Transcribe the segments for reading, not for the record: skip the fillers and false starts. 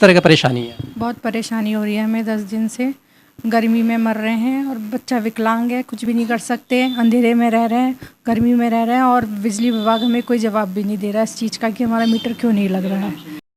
तरह की परेशानी है? बहुत परेशानी हो रही है हमें 10 दिन से। गर्मी में मर रहे हैं और बच्चा विकलांग है, कुछ भी नहीं कर सकते, अंधेरे में रह रहे हैं, गर्मी में रह रहे हैं और बिजली विभाग हमें कोई जवाब भी नहीं दे रहा है इस चीज़ का कि हमारा मीटर क्यों नहीं लग रहा है।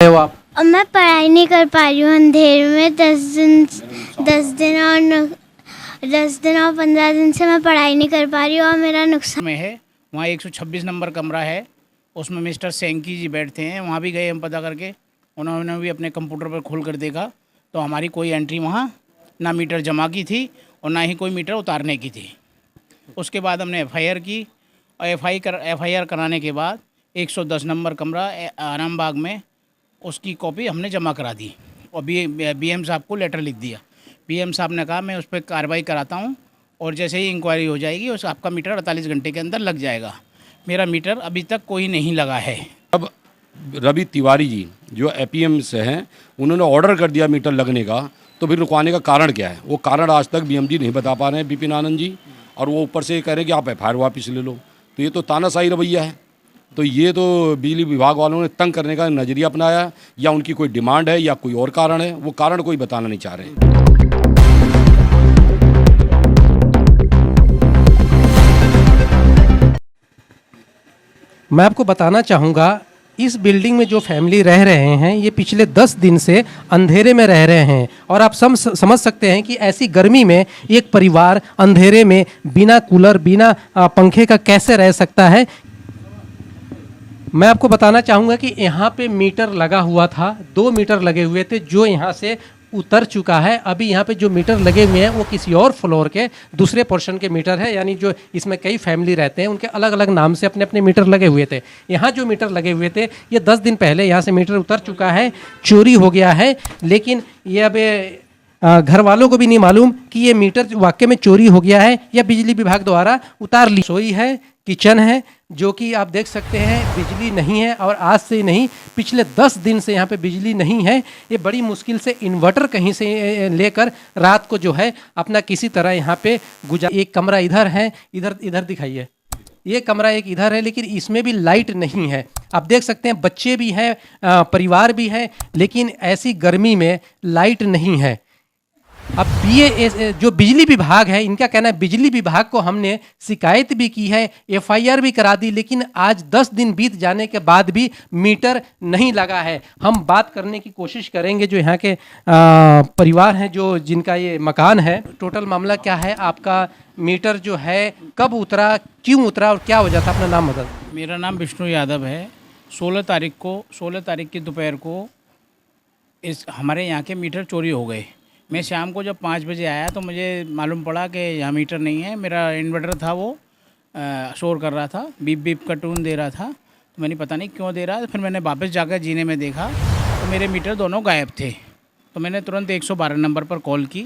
हो आप? और मैं पढ़ाई नहीं कर पा रही हूँ अंधेरे में 10 दिन और 15 दिन से मैं पढ़ाई नहीं कर पा रही हूँ और मेरा नुकसान में है। वहाँ 126 नंबर कमरा है, उसमें मिस्टर सेंकी जी बैठते हैं। वहाँ भी गए हम पता करके, उन्होंने भी अपने कंप्यूटर पर खोल कर देखा तो हमारी कोई एंट्री वहाँ ना मीटर जमा की थी और ना ही कोई मीटर उतारने की थी। उसके बाद हमने एफआईआर की और एफआईआर कराने के बाद 110 नंबर कमरा आरामबाग में उसकी कॉपी हमने जमा करा दी और बीएम साहब को लेटर लिख दिया। बीएम साहब ने कहा मैं उस पर कार्रवाई कराता हूँ और जैसे ही इंक्वायरी हो जाएगी उस आपका मीटर 48 घंटे के अंदर लग जाएगा। मेरा मीटर अभी तक कोई नहीं लगा है। अब रवि तिवारी जी जो एपीएम से हैं, उन्होंने ऑर्डर कर दिया मीटर लगने का, तो फिर रुकवाने का कारण क्या है? वो कारण आज तक बीएमजी नहीं बता पा रहे हैं, विपिन आनंद जी, और वो ऊपर से कह रहे हैं कि आप एफआईआर वापस ले लो। तो ये तो तानाशाही रवैया है। तो ये तो बिजली विभाग वालों ने तंग करने का नज़रिया अपनाया, या उनकी कोई डिमांड है या कोई और कारण है, वो कारण कोई बताना नहीं चाह रहे। मैं आपको बताना चाहूँगा, इस बिल्डिंग में जो फैमिली रह रहे हैं ये पिछले 10 दिन से अंधेरे में रह रहे हैं और आप समझ सकते हैं कि ऐसी गर्मी में एक परिवार अंधेरे में बिना कूलर बिना पंखे का कैसे रह सकता है। मैं आपको बताना चाहूँगा कि यहाँ पे मीटर लगा हुआ था, 2 मीटर लगे हुए थे जो यहाँ से उतर चुका है। अभी यहाँ पे जो मीटर लगे हुए हैं वो किसी और फ्लोर के दूसरे पोर्शन के मीटर है, यानी जो इसमें कई फैमिली रहते हैं उनके अलग अलग नाम से अपने अपने मीटर लगे हुए थे। यहाँ जो मीटर लगे हुए थे ये 10 दिन पहले यहाँ से मीटर उतर चुका है, चोरी हो गया है। लेकिन ये अब घर वालों को भी नहीं मालूम कि ये मीटर वाकई में चोरी हो गया है या बिजली विभाग द्वारा उतार ली। सोई है, किचन है, जो कि आप देख सकते हैं बिजली नहीं है और आज से नहीं पिछले 10 दिन से यहाँ पे बिजली नहीं है। ये बड़ी मुश्किल से इन्वर्टर कहीं से लेकर रात को जो है अपना किसी तरह यहाँ पे एक कमरा इधर है, इधर दिखाइए, ये कमरा एक इधर है, लेकिन इसमें भी लाइट नहीं है। आप देख सकते हैं बच्चे भी हैं, परिवार भी है, लेकिन ऐसी गर्मी में लाइट नहीं है। अब जो बिजली विभाग है, इनका कहना है बिजली विभाग को हमने शिकायत भी की है, एफआईआर भी करा दी, लेकिन आज 10 दिन बीत जाने के बाद भी मीटर नहीं लगा है। हम बात करने की कोशिश करेंगे जो यहाँ के परिवार हैं, जो जिनका ये मकान है। टोटल मामला क्या है? आपका मीटर जो है कब उतरा, क्यों उतरा और क्या वजह था? अपना नाम बता। मेरा नाम विष्णु यादव है। 16 तारीख की दोपहर को हमारे यहाँ के मीटर चोरी हो गए। मैं शाम को जब 5 बजे आया तो मुझे मालूम पड़ा कि यहाँ मीटर नहीं है। मेरा इन्वर्टर था वो शोर कर रहा था, बीप बीप का टून दे रहा था, तो मैंने पता नहीं क्यों दे रहा। फिर मैंने वापस जाकर जीने में देखा तो मेरे मीटर दोनों गायब थे। तो मैंने तुरंत 112 नंबर पर कॉल की।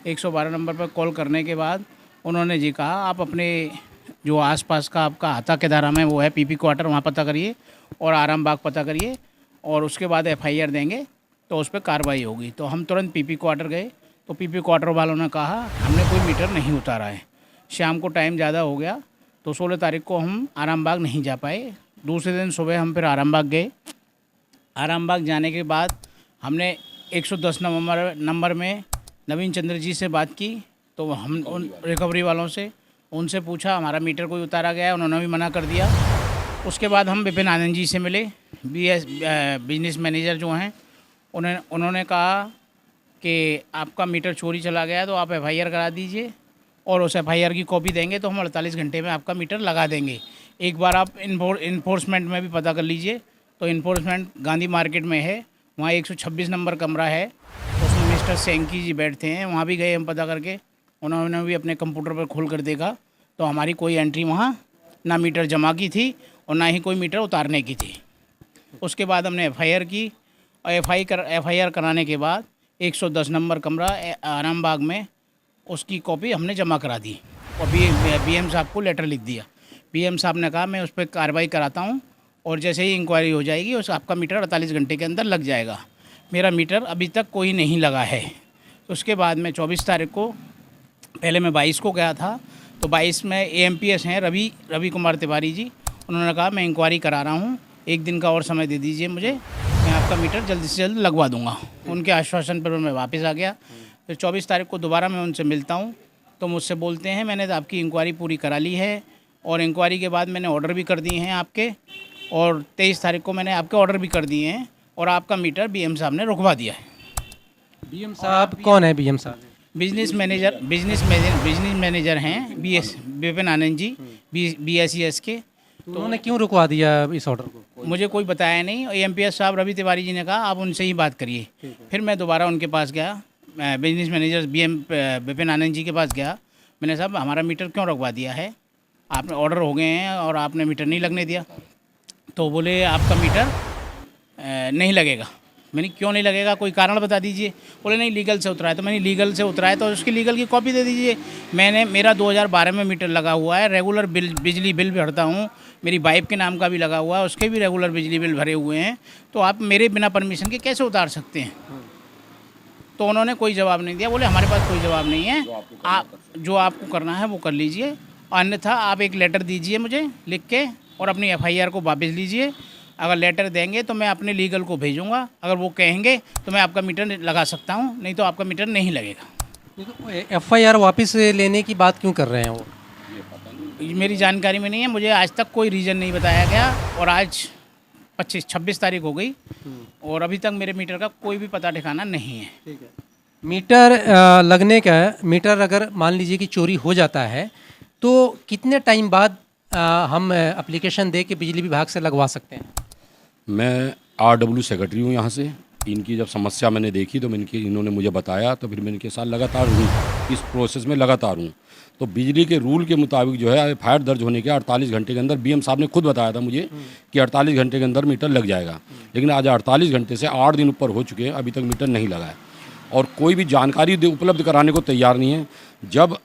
112 नंबर पर कॉल करने के बाद उन्होंने जी कहा आप अपने जो आसपास का आपका हाथा केदारा में वो है पीपी क्वार्टर, वहाँ पता करिए और आरामबाग पता करिए और उसके बाद एफआईआर देंगे तो उस पर कार्रवाई होगी। तो हम तुरंत पीपी क्वार्टर गए तो पीपी क्वार्टर वालों ने कहा हमने कोई मीटर नहीं उतारा है। शाम को टाइम ज़्यादा हो गया तो 16 तारीख को हम आरामबाग नहीं जा पाए। दूसरे दिन सुबह हम फिर आरामबाग गए। आरामबाग जाने के बाद हमने 110 नंबर में नवीन चंद्र जी से बात की। तो हम उन रिकवरी वालों से उनसे पूछा हमारा मीटर कोई उतारा गया है, उन्होंने भी मना कर दिया। उसके बाद हम विपिन आनंद जी से मिले, बिजनेस मैनेजर जो हैं, उन्होंने कहा कि आपका मीटर चोरी चला गया तो आप एफआईआर करा दीजिए और उस एफआईआर की कॉपी देंगे तो हम 48 घंटे में आपका मीटर लगा देंगे। एक बार आप इन्फोर्समेंट में भी पता कर लीजिए। तो इन्फोर्समेंट गांधी मार्केट में है, वहाँ 126 नंबर कमरा है, उसमें मिस्टर सेंकी जी बैठते हैं। वहाँ भी गए हम पता करके, उन्होंने भी अपने कंप्यूटर पर खोल कर देखा तो हमारी कोई एंट्री वहाँ ना मीटर जमा की थी और ना ही कोई मीटर उतारने की थी। उसके बाद हमने एफआईआर की और एफआईआर कराने के बाद 110 नंबर कमरा आरामबाग में उसकी कॉपी हमने जमा करा दी और बीएम साहब को लेटर लिख दिया। बीएम साहब ने कहा मैं उस पर कार्रवाई कराता हूँ और जैसे ही इंक्वायरी हो जाएगी उस आपका मीटर 48 घंटे के अंदर लग जाएगा। मेरा मीटर अभी तक कोई नहीं लगा है। उसके बाद में 24 तारीख को, पहले मैं 22 को गया था तो 22 में एएमपीएस हैं रवि कुमार तिवारी जी, उन्होंने कहा मैं इंक्वायरी करा रहा हूँ, 1 दिन का और समय दे दीजिए मुझे, मैं आपका मीटर जल्दी से जल्द लगवा दूंगा। उनके आश्वासन पर मैं वापस आ गया। फिर 24 तारीख को दोबारा मैं उनसे मिलता हूँ तो मुझसे बोलते हैं मैंने आपकी इंक्वायरी पूरी करा ली है और इंक्वायरी के बाद मैंने ऑर्डर भी कर दिए हैं आपके, और 23 तारीख को मैंने आपके ऑर्डर भी कर दिए हैं और आपका मीटर बीएम साहब ने रुकवा दिया है। बीएम साहब कौन है? बीएम साहब बिजनेस मैनेजर हैं विपिन आनंद जी, BSES के। तो उन्होंने क्यों रुकवा दिया इस ऑर्डर को? मुझे कोई बताया नहीं। AMPS साहब रवि तिवारी जी ने कहा आप उनसे ही बात करिए। फिर मैं दोबारा उनके पास गया, बिजनेस मैनेजर विपिन आनंद जी के पास गया। मैंने साहब हमारा मीटर क्यों रुकवा दिया है? आपने ऑर्डर हो गए हैं और आपने मीटर नहीं लगने दिया। तो बोले आपका मीटर नहीं लगेगा। मैंने क्यों नहीं लगेगा, कोई कारण बता दीजिए। बोले नहीं लीगल से उतरा है। तो मैंने लीगल से उतरा है तो उसकी लीगल की कॉपी दे दीजिए। मेरा 2012 में मीटर लगा हुआ है, रेगुलर बिजली बिल भरता हूँ, मेरी वाइफ के नाम का भी लगा हुआ है, उसके भी रेगुलर बिजली बिल भरे हुए हैं। तो आप मेरे बिना परमिशन के कैसे उतार सकते हैं? तो उन्होंने कोई जवाब नहीं दिया। बोले हमारे पास कोई जवाब नहीं है, आप जो आपको करना है वो कर लीजिए, अन्यथा आप एक लेटर दीजिए मुझे लिख के और अपनी FIR को वापस लीजिए। अगर लेटर देंगे तो मैं अपने लीगल को भेजूंगा, अगर वो कहेंगे तो मैं आपका मीटर लगा सकता हूँ, नहीं तो आपका मीटर नहीं लगेगा। FIR वापस लेने की बात क्यों कर रहे हैं वो? मेरी जानकारी में नहीं है, मुझे आज तक कोई रीज़न नहीं बताया गया और आज 26 तारीख हो गई और अभी तक मेरे मीटर का कोई भी पता ठिकाना नहीं है। मीटर लगने का, मीटर अगर मान लीजिए कि चोरी हो जाता है तो कितने टाइम बाद हम एप्लीकेशन दे के बिजली विभाग से लगवा सकते हैं? मैं RW सेक्रेटरी हूँ यहाँ से। इनकी जब समस्या मैंने देखी तो इन्होंने मुझे बताया, तो फिर मैं इनके साथ लगातार हूँ, इस प्रोसेस में लगातार हूँ। तो बिजली के रूल के मुताबिक जो है FIR दर्ज होने के 48 घंटे के अंदर, BM साहब ने खुद बताया था मुझे कि 48 घंटे के अंदर मीटर लग जाएगा, लेकिन आज 48 घंटे से 8 दिन ऊपर हो चुके हैं, अभी तक मीटर नहीं लगा है और कोई भी जानकारी उपलब्ध कराने को तैयार नहीं है। जब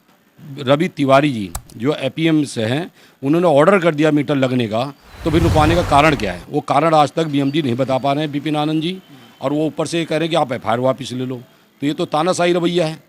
रवि तिवारी जी जो APM से हैं उन्होंने ऑर्डर कर दिया मीटर लगने का, तो फिर रुकवाने का कारण क्या है? वो कारण आज तक BM जी नहीं बता पा रहे हैं, विपिन आनंद जी, और वो ऊपर से कह रहे हैं कि आप FIR वापस ले लो। तो ये तो तानाशाही रवैया है।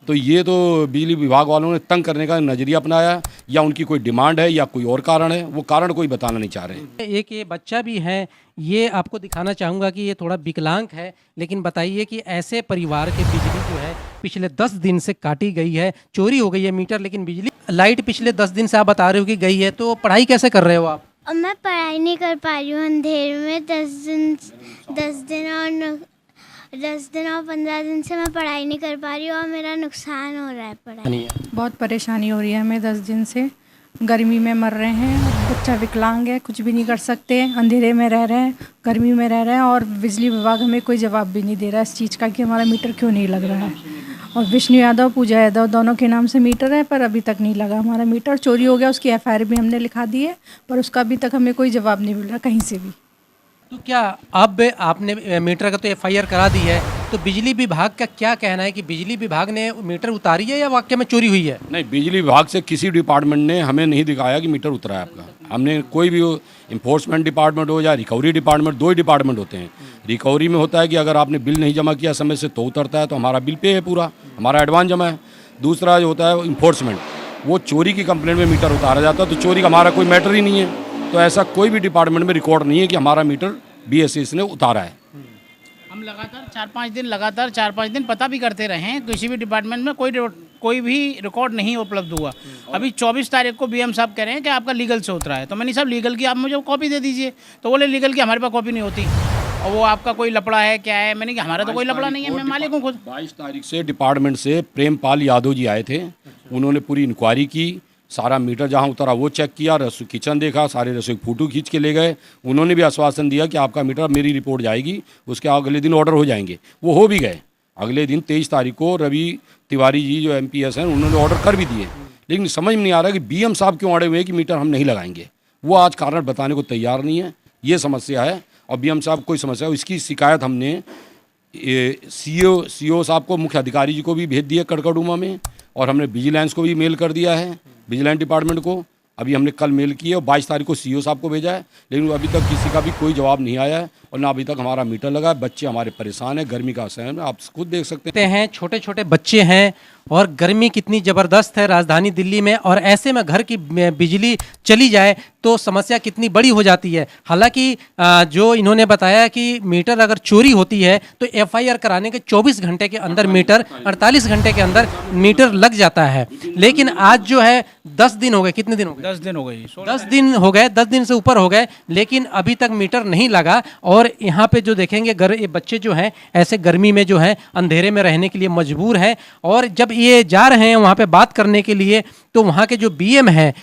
तो ये तो बिजली विभाग वालों ने तंग करने का नज़रिया अपनाया, या उनकी कोई डिमांड है या कोई और कारण है, वो कारण कोई बताना नहीं चाह रहे हैं। एक ये बच्चा भी है, ये आपको दिखाना चाहूँगा कि ये थोड़ा विकलांग है, लेकिन बताइए कि ऐसे परिवार के बिजली जो है पिछले 10 दिन से काटी गई है, चोरी हो गई है मीटर, लेकिन बिजली लाइट पिछले 10 दिन से आप बता रहे हो कि गई है, तो पढ़ाई कैसे कर रहे हो आप? और मैं पढ़ाई नहीं कर पा रही हूँ अंधेरे में। 10 दिन और 15 दिन से मैं पढ़ाई नहीं कर पा रही हूँ और मेरा नुकसान हो रहा है पढ़ाई। बहुत परेशानी हो रही है हमें। 10 दिन से गर्मी में मर रहे हैं, बच्चा विकलांग है, कुछ भी नहीं कर सकते, अंधेरे में रह रहे हैं, गर्मी में रह रहे हैं और बिजली विभाग हमें कोई जवाब भी नहीं दे रहा है इस चीज़ का कि हमारा मीटर क्यों नहीं लग रहा है। और विष्णु यादव, पूजा यादव दोनों के नाम से मीटर है, पर अभी तक नहीं लगा हमारा मीटर। चोरी हो गया, उसकी FIR भी हमने लिखा दी है, पर उसका अभी तक हमें कोई जवाब नहीं मिल रहा कहीं से भी। तो क्या अब आपने मीटर का तो FIR करा दी है, तो बिजली विभाग का क्या कहना है कि बिजली विभाग ने मीटर उतारी है या वाकई में चोरी हुई है? नहीं, बिजली विभाग से किसी डिपार्टमेंट ने हमें नहीं दिखाया कि मीटर उतरा है आपका। हमने कोई भी इन्फोर्समेंट डिपार्टमेंट हो या रिकवरी डिपार्टमेंट, 2 ही डिपार्टमेंट होते हैं। रिकवरी में होता है कि अगर आपने बिल नहीं जमा किया समय से तो उतरता है, तो हमारा बिल पे है, पूरा हमारा एडवांस जमा है। दूसरा जो होता है इन्फोर्समेंट, वो चोरी की कंप्लेंट में मीटर उतारा जाता है, तो चोरी का हमारा कोई मैटर ही नहीं है। तो ऐसा कोई भी डिपार्टमेंट में रिकॉर्ड नहीं है कि हमारा मीटर BSES ने उतारा है। हम लगातार 4-5 दिन पता भी करते रहे हैं, किसी भी डिपार्टमेंट में कोई भी रिकॉर्ड नहीं उपलब्ध हुआ। अभी 24 तारीख को BM साहब कह रहे हैं कि आपका लीगल से उतरा है। तो मैंने साहब लीगल की आप मुझे कॉपी दे दीजिए। तो बोले लीगल की हमारे पास कॉपी नहीं होती और वो आपका कोई लफड़ा है क्या है। मैंने कहा हमारा तो कोई लफड़ा नहीं है, मैं मालिक हूँ खुद। 22 तारीख से डिपार्टमेंट से प्रेमपाल यादव जी आए थे, उन्होंने पूरी इंक्वायरी की, सारा मीटर जहाँ उतरा वो चेक किया, रसोई किचन देखा, सारे रसोई फोटो खींच के ले गए। उन्होंने भी आश्वासन दिया कि आपका मीटर, मेरी रिपोर्ट जाएगी, उसके अगले दिन ऑर्डर हो जाएंगे। वो हो भी गए। अगले दिन 23 तारीख को रवि तिवारी जी जो MPS हैं उन्होंने ऑर्डर कर भी दिए, लेकिन समझ में नहीं आ रहा कि BM साहब क्यों अड़े हुए कि मीटर हम नहीं लगाएंगे। वो आज कारण बताने को तैयार नहीं है, ये समस्या है। और BM साहब कोई समस्या है, इसकी शिकायत हमने CO साहब को, मुख्य अधिकारी जी को भी भेज दिया कड़कड़ुमा में, और हमने विजिलेंस को भी मेल कर दिया है, विजिलेंस डिपार्टमेंट को। अभी हमने कल मेल किए और 22 तारीख को CO साहब को भेजा है, लेकिन अभी तक किसी का भी कोई जवाब नहीं आया है। और ना अभी तक हमारा मीटर लगा है। बच्चे हमारे परेशान हैं, गर्मी का सहन आप खुद देख सकते हैं। छोटे छोटे बच्चे हैं और गर्मी कितनी ज़बरदस्त है राजधानी दिल्ली में, और ऐसे में घर की बिजली चली जाए तो समस्या कितनी बड़ी हो जाती है। हालांकि जो इन्होंने बताया कि मीटर अगर चोरी होती है तो एफआईआर कराने के 24 घंटे के अंदर मीटर, 48 घंटे के अंदर मीटर लग जाता है। लेकिन आज जो है 10 दिन हो गए, कितने दिन हो गए? 10 दिन हो गई। 10 दिन हो गए, 10 दिन से ऊपर हो गए, लेकिन अभी तक मीटर नहीं लगा। और यहाँ पे जो देखेंगे ये बच्चे जो हैं ऐसे गर्मी में जो है अंधेरे में रहने के लिए मजबूर है। और जब ये जा रहे हैं वहाँ पे बात करने के लिए तो वहाँ के जो बीएम है,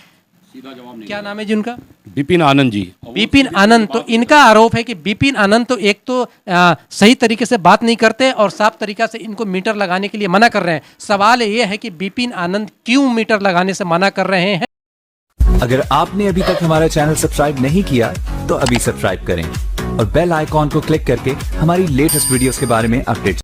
क्या नाम है जी उनका? बिपिन आनंद जी। बिपिन आनंद, तो इनका आरोप है कि बिपिन आनंद तो एक तो सही तरीके से बात नहीं करते और साफ तरीका से इनको मीटर लगाने के लिए मना कर रहे हैं। सवाल ये है कि बिपिन आनंद क्यों मीटर लगाने से मना कर रहे हैं। अगर आपने अभी तक हमारा चैनल सब्सक्राइब नहीं किया तो अभी सब्सक्राइब करें और बेल आइकॉन को क्लिक करके हमारी लेटेस्ट वीडियोस के बारे में अपडेट